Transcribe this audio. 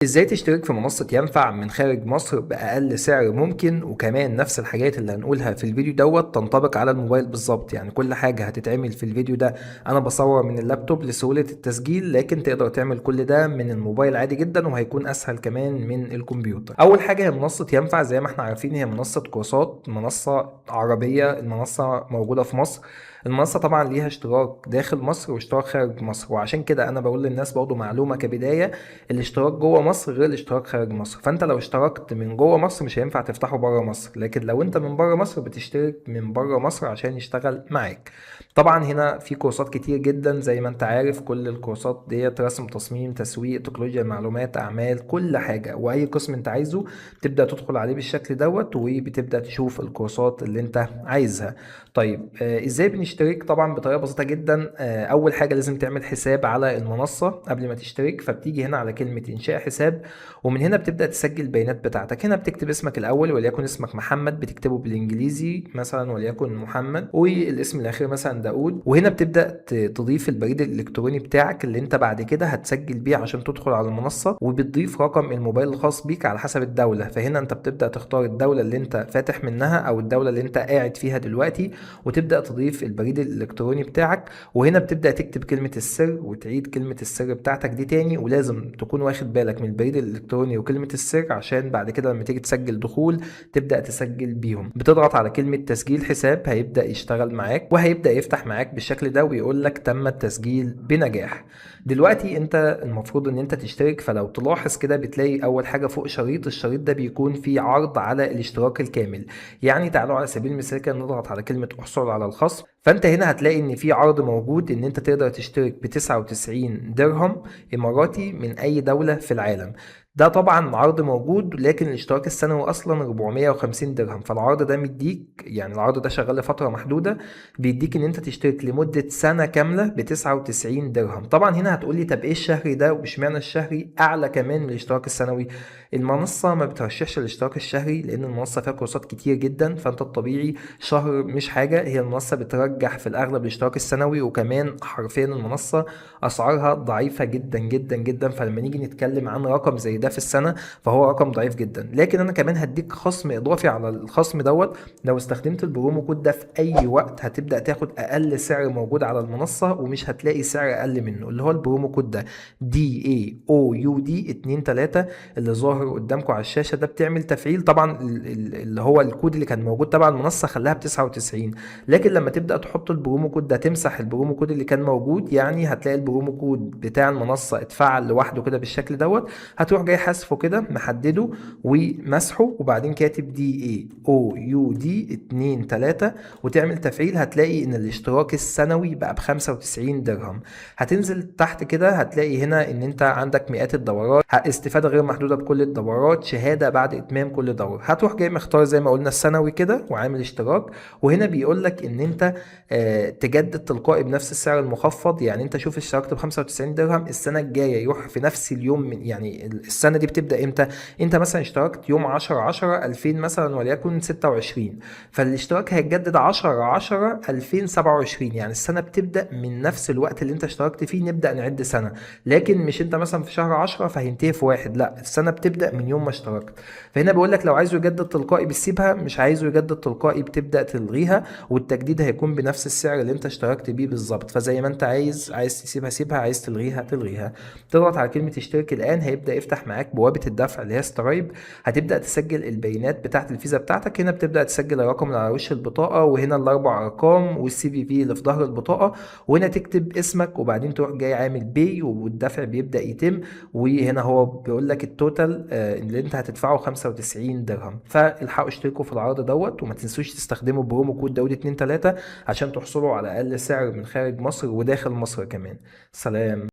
ازاي تشترك في منصة ينفع من خارج مصر بأقل سعر ممكن، وكمان نفس الحاجات اللي هنقولها في الفيديو دوت تنطبق على الموبايل بالظبط. يعني كل حاجة هتتعمل في الفيديو ده انا بصور من اللابتوب لسهولة التسجيل، لكن تقدر تعمل كل ده من الموبايل عادي جدا، وهيكون اسهل كمان من الكمبيوتر. اول حاجة هي منصة ينفع. زي ما احنا عارفين هي منصة كورسات، منصة عربية، المنصة موجودة في مصر. المنصة طبعا ليها اشتراك داخل مصر واشتراك خارج مصر، وعشان كده انا بقول للناس برضو معلومة كبداية: الاشتراك جوه مصر غير الاشتراك خارج مصر. فانت لو اشتركت من جوه مصر مش هينفع تفتحه بره مصر، لكن لو انت من بره مصر بتشترك من بره مصر عشان يشتغل معاك. طبعا هنا في كورسات كتير جدا، زي ما انت عارف كل الكورسات ديت رسم، تصميم، تسويق، تكنولوجيا المعلومات، اعمال، كل حاجة. واي قسم انت عايزه تبدأ تدخل عليه بالشكل دوت، وبتبدأ تشوف الكورسات اللي انت عايزها. طيب ازاي بنشترك؟ طبعا بطريقة بسيطة جدا. اول حاجة لازم تعمل حساب على المنصة قبل ما تشترك. فبتيجي هنا على كلمة انشاء حساب، ومن هنا بتبدأ تسجل البيانات بتاعتك. هنا بتكتب اسمك الاول، وليكن اسمك محمد، بتكتبه بالانجليزي مثلا وليكن محمد، والاسم الاخير مثلا داود. وهنا بتبدأ تضيف البريد الالكتروني بتاعك اللي انت بعد كده هتسجل بيه عشان تدخل على المنصة، وبتضيف رقم الموبايل الخاص بيك على حسب الدولة. فهنا انت بتبدأ تختار الدولة اللي انت فاتح منها او الدولة اللي انت قاعد فيها دلوقتي، وتبدأ تضيف البريد الالكتروني بتاعك. وهنا بتبدأ تكتب كلمة السر وتعيد كلمة السر بتاعتك دي تاني، ولازم تكون واخد بالك من البريد الالكتروني وكلمة السر عشان بعد كده لما تيجي تسجل دخول تبدأ تسجل بيهم. بتضغط على كلمة تسجيل حساب، هيبدأ يشتغل معاك وهيبدأ يفتح معاك بالشكل ده ويقول لك تم التسجيل بنجاح. دلوقتي انت المفروض ان انت تشترك. فلو تلاحظ كده بتلاقي اول حاجة فوق شريط، الشريط ده بيكون فيه عرض على الاشتراك الكامل. يعني تعالوا على سبيل المثال كده نضغط على كلمة احصل على الخصم. فانت هنا هتلاقي ان في عرض موجود ان انت تقدر تشترك ب 99 درهم اماراتي من اي دولة في العالم. ده طبعا عرض موجود، لكن الاشتراك السنوي اصلا 450 درهم. فالعرض ده مديك، يعني العرض ده شغال لفترة محدودة، بيديك ان انت تشترك لمدة سنة كاملة ب 99 درهم. طبعا هنا هتقولي طب ايه الشهري ده؟ واشمعنى الشهري اعلى كمان من الاشتراك السنوي؟ المنصة ما بترشحش الاشتراك الشهري لان المنصة فيها كورسات كتير جدا، فانت الطبيعي شهر مش حاجة. هي المنصة بترجح في الأغلب الاشتراك السنوي، وكمان حرفيا المنصة أسعارها ضعيفة جدا جدا جدا. فلما نيجي نتكلم عن رقم زي ده في السنة فهو رقم ضعيف جدا. لكن أنا كمان هديك خصم إضافي على الخصم دوت. لو استخدمت البرومو كود ده في أي وقت هتبدأ تاخد أقل سعر موجود على المنصة، ومش هتلاقي سعر أقل منه، اللي هو البرومو كود ده DAOUD 23 اللي ظاهر قدامكم على الشاشة ده. بتعمل تفعيل طبعا اللي هو الكود اللي كان موجود تبع المنصة خلاها ب 99، لكن لما تبدأ تحط البرومو كود ده تمسح البرومو كود اللي كان موجود. يعني هتلاقي البرومو كود بتاع المنصة اتفعل لوحده كده بالشكل دوت. هتروح جاي حذفه كده محدده ومسحه، وبعدين كاتب DAOUD 23 وتعمل تفعيل. هتلاقي ان الاشتراك السنوي بقى ب 95 درهم. هتنزل تحت كده هتلاقي هنا ان انت عندك مئات الدورات، استفادة غير محدودة بكل الدورات، شهادة بعد اتمام كل دورة. هتروح جاي مختار زي ما قلنا السنوي كده وعامل اشتراك. وهنا بيقول لك ان انت تجدد تلقائي بنفس السعر المخفض. يعني انت شوف اشتركت ب 95 درهم، السنه الجايه يروح في نفس اليوم من، يعني السنه دي بتبدا امتى؟ انت مثلا اشتركت يوم 10 10 2000 مثلا وليكن 26، فالاشتراك هيتجدد 10 10 2027. يعني السنه بتبدا من نفس الوقت اللي انت اشتركت فيه، نبدا نعد سنه. لكن مش انت مثلا في شهر 10 فهينتهي في واحد، لا، السنه بتبدا من يوم ما اشتركت. فهنا بيقول لك لو عايزه يجدد تلقائي بتسيبها، مش عايزه يجدد تلقائي بتبدا تلغيها، والتجديد هيكون بنفس السعر اللي انت اشتركت بيه بالظبط. فزي ما انت عايز تسيبها سيبها، عايز تلغيها تلغيها. تضغط على كلمة اشترك الآن، هيبدأ يفتح معاك بوابة الدفع اللي هي سترايب. هتبدأ تسجل البيانات بتاعت الفيزا بتاعتك. هنا بتبدأ تسجل الرقم اللي على وش البطاقة، وهنا الأربع أرقام والCVV اللي في ظهر البطاقة. وهنا تكتب اسمك، وبعدين تروح جاي عامل بي، والدفع بيبدأ يتم. وهنا هو بيقول لك التوتال اللي انت هتدفعه 95 درهم. فالحقوا اشتركوا في العرض دوت، وما تنسوش تستخدموا برومو كود داود 23 عشان تحصلوا على اقل سعر من خارج مصر وداخل مصر كمان. سلام.